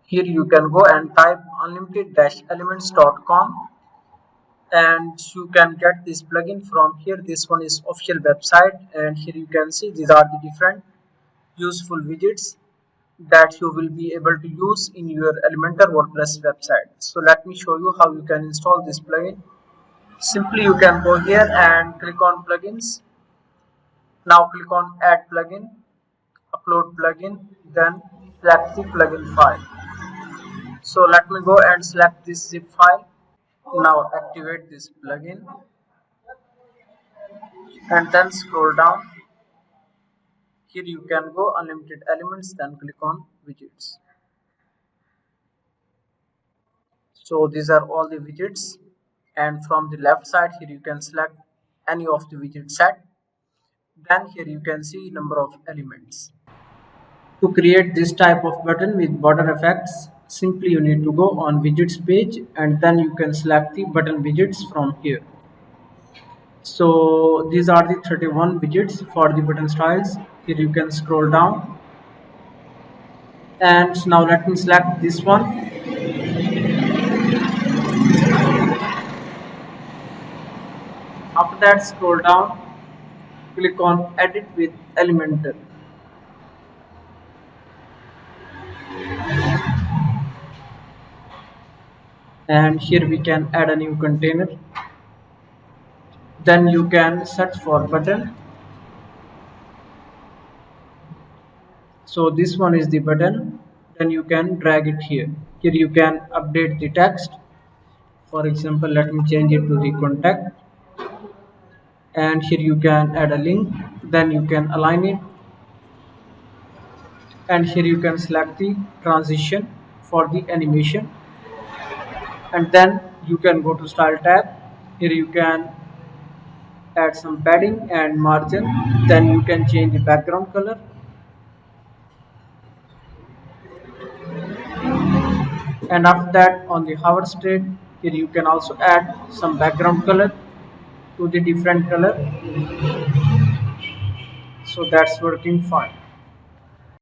Here you can go and type unlimited-elements.com and you can get this plugin from here. This one is official website, and here you can see these are the different useful widgets that you will be able to use in your Elementor WordPress website. So let me show you how you can install this plugin. Simply you can go here and click on plugins. Now click on add plugin, upload plugin, then select the plugin file. So let me go and select this zip file. Now activate this plugin and then scroll down. Here you can go unlimited elements, then click on widgets. So these are all the widgets, and from the left side here you can select any of the widget set. Then here you can see number of elements. To create this type of button with border effects, simply you need to go on widgets page and then you can select the button widgets from here. So these are the 31 widgets for the button styles. Here you can scroll down, and now let me select this one. After that, scroll down, click on edit with Elementor. And here we can add a new container. Then you can search for button. So this one is the button. Then you can drag it here. Here you can update the text. For example, let me change it to the contact. And here you can add a link. Then you can align it. And here you can select the transition for the animation. And then you can go to style tab. Here you can add some padding and margin. Then you can change the background color. And after that, on the hover state, here you can also add some background color to the different color. So that's working fine.